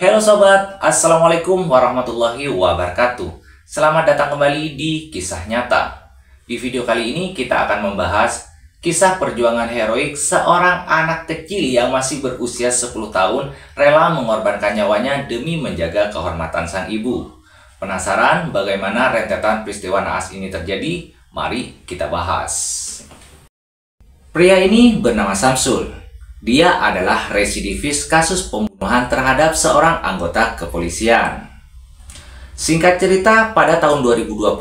Halo sobat, Assalamualaikum warahmatullahi wabarakatuh. Selamat datang kembali di Kisah Nyata. Di video kali ini kita akan membahas kisah perjuangan heroik seorang anak kecil yang masih berusia 10 tahun rela mengorbankan nyawanya demi menjaga kehormatan sang ibu. Penasaran bagaimana rentetan peristiwa naas ini terjadi? Mari kita bahas. Pria ini bernama Samsul. Dia adalah residivis kasus pembunuhan terhadap seorang anggota kepolisian. Singkat cerita, pada tahun 2020,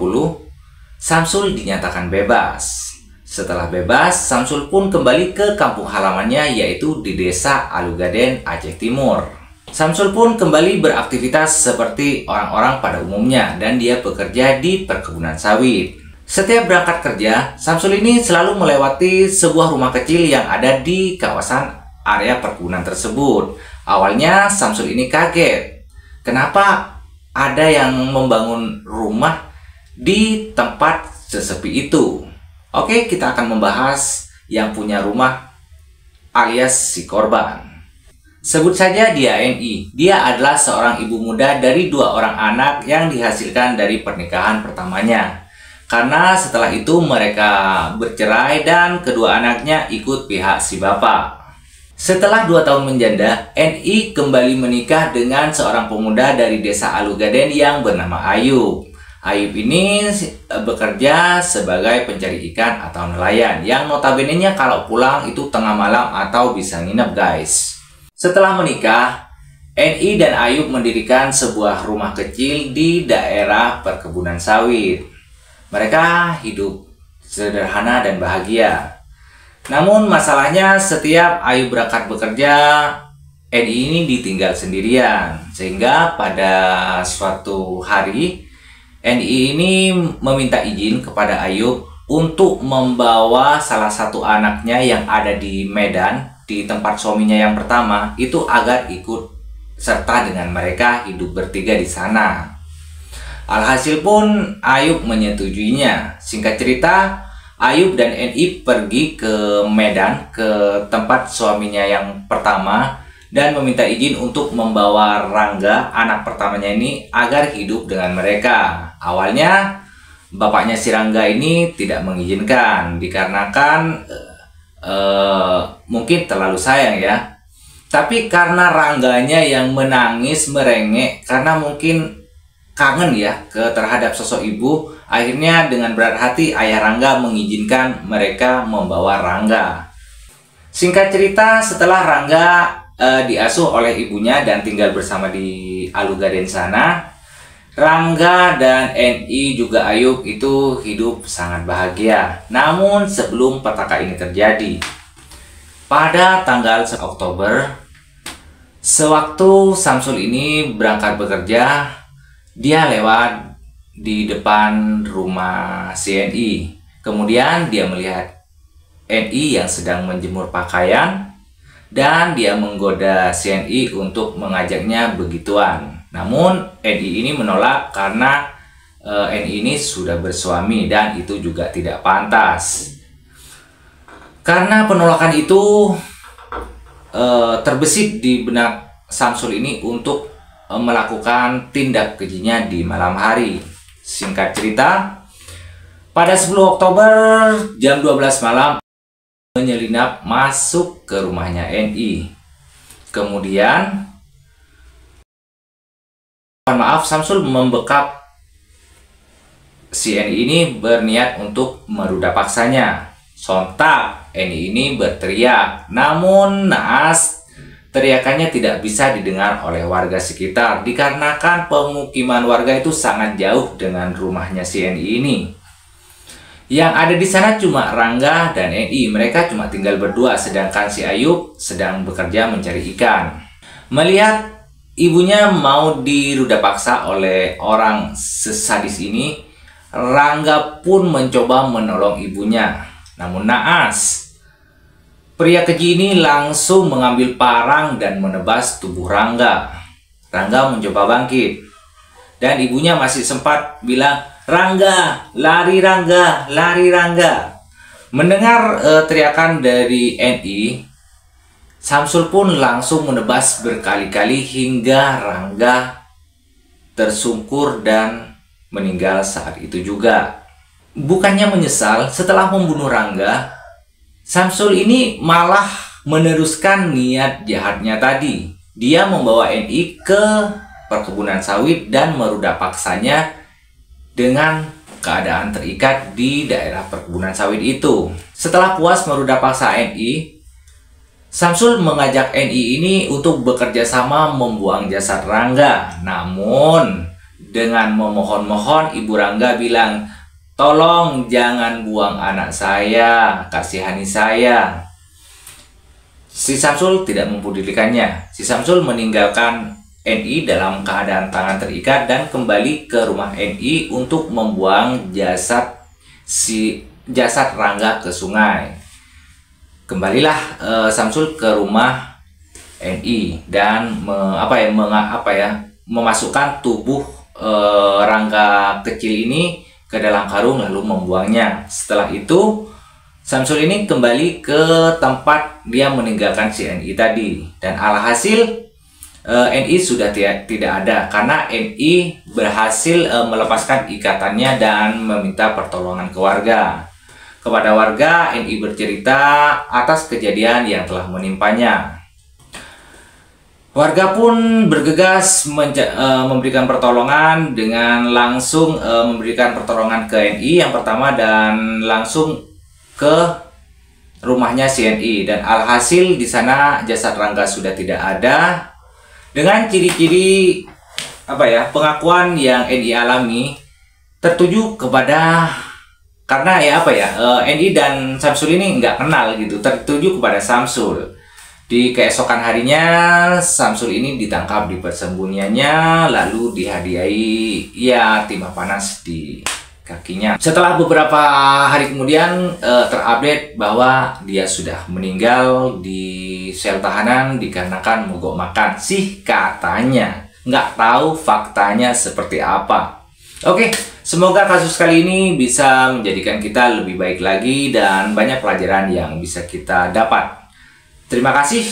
Samsul dinyatakan bebas. Setelah bebas, Samsul pun kembali ke kampung halamannya, yaitu di desa Alugaden, Aceh Timur. Samsul pun kembali beraktivitas seperti orang-orang pada umumnya, dan dia bekerja di perkebunan sawit. Setiap berangkat kerja, Samsul ini selalu melewati sebuah rumah kecil yang ada di kawasan area perkebunan tersebut. Awalnya Samsul ini kaget. Kenapa ada yang membangun rumah di tempat sesepi itu? Oke, kita akan membahas yang punya rumah alias si korban. Sebut saja dia NI. Dia adalah seorang ibu muda dari dua orang anak yang dihasilkan dari pernikahan pertamanya. Karena setelah itu mereka bercerai dan kedua anaknya ikut pihak si bapak. Setelah 2 tahun menjanda, NI kembali menikah dengan seorang pemuda dari desa Alugaden yang bernama Ayub. Ayub ini bekerja sebagai pencari ikan atau nelayan yang notabene-nya kalau pulang itu tengah malam atau bisa nginep guys. Setelah menikah, NI dan Ayub mendirikan sebuah rumah kecil di daerah perkebunan sawit. Mereka hidup sederhana dan bahagia. Namun masalahnya setiap Ayub berangkat bekerja, NI ini ditinggal sendirian. Sehingga pada suatu hari, NI ini meminta izin kepada Ayub untuk membawa salah satu anaknya yang ada di Medan, di tempat suaminya yang pertama, itu agar ikut serta dengan mereka hidup bertiga di sana. Alhasil pun Ayub menyetujuinya. Singkat cerita, Ayub dan NI pergi ke Medan, ke tempat suaminya yang pertama, dan meminta izin untuk membawa Rangga, anak pertamanya ini, agar hidup dengan mereka. Awalnya, bapaknya si Rangga ini tidak mengizinkan, dikarenakan mungkin terlalu sayang ya. Tapi karena Rangganya yang menangis, merengek, karena mungkin kangen ya terhadap sosok ibu, akhirnya dengan berat hati ayah Rangga mengizinkan mereka membawa Rangga. Singkat cerita, setelah Rangga diasuh oleh ibunya dan tinggal bersama di Alugaden sana, Rangga dan NI juga Ayub itu hidup sangat bahagia. Namun sebelum petaka ini terjadi, pada tanggal 1 Oktober, sewaktu Samsul ini berangkat bekerja, dia lewat di depan rumah NI. Kemudian dia melihat NI yang sedang menjemur pakaian dan dia menggoda NI untuk mengajaknya begituan. Namun NI ini menolak karena NI ini sudah bersuami dan itu juga tidak pantas. Karena penolakan itu terbesit di benak Samsul ini untuk melakukan tindak kejinya di malam hari. Singkat cerita, pada 10 Oktober jam 12 malam menyelinap masuk ke rumahnya NI. Kemudian, mohon maaf, Samsul membekap si NI ini berniat untuk meruda paksanya. Sontak NI ini berteriak, namun naas teriakannya tidak bisa didengar oleh warga sekitar dikarenakan pemukiman warga itu sangat jauh dengan rumahnya si NI ini. Yang ada di sana cuma Rangga dan NI, mereka cuma tinggal berdua sedangkan si Ayub sedang bekerja mencari ikan. Melihat ibunya mau diruda paksa oleh orang sesadis ini, Rangga pun mencoba menolong ibunya. Namun naas, pria keji ini langsung mengambil parang dan menebas tubuh Rangga. Rangga mencoba bangkit. Dan ibunya masih sempat bilang, "Rangga, lari Rangga, lari Rangga." Mendengar teriakan dari NI, Samsul pun langsung menebas berkali-kali hingga Rangga tersungkur dan meninggal saat itu juga. Bukannya menyesal setelah membunuh Rangga, Samsul ini malah meneruskan niat jahatnya tadi. Dia membawa NI ke perkebunan sawit dan meruda paksanya dengan keadaan terikat di daerah perkebunan sawit itu. Setelah puas meruda paksa NI, Samsul mengajak NI ini untuk bekerja sama membuang jasad Rangga. Namun, dengan memohon-mohon, Ibu Rangga bilang, "Tolong jangan buang anak saya, kasihani saya." Si Samsul tidak mempedulikannya. Si Samsul meninggalkan NI dalam keadaan tangan terikat dan kembali ke rumah NI untuk membuang jasad Rangga ke sungai. Kembalilah Samsul ke rumah NI dan memasukkan tubuh Rangga kecil ini ke dalam karung lalu membuangnya. Setelah itu Samsul ini kembali ke tempat dia meninggalkan si NI tadi, dan alhasil NI sudah tidak ada karena NI berhasil melepaskan ikatannya dan meminta pertolongan ke warga. Kepada warga, NI bercerita atas kejadian yang telah menimpanya. Warga pun bergegas memberikan pertolongan dengan langsung memberikan pertolongan ke NI yang pertama dan langsung ke rumahnya si NI, dan alhasil di sana jasad Rangga sudah tidak ada. Dengan ciri-ciri pengakuan yang NI alami tertuju kepada karena NI dan Samsul ini nggak kenal gitu, tertuju kepada Samsul. Di keesokan harinya Samsul ini ditangkap di persembunyiannya lalu dihadiahi timah panas di kakinya. Setelah beberapa hari kemudian terupdate bahwa dia sudah meninggal di sel tahanan dikarenakan mogok makan. Sih katanya, nggak tahu faktanya seperti apa. Oke, semoga kasus kali ini bisa menjadikan kita lebih baik lagi dan banyak pelajaran yang bisa kita dapat. Terima kasih.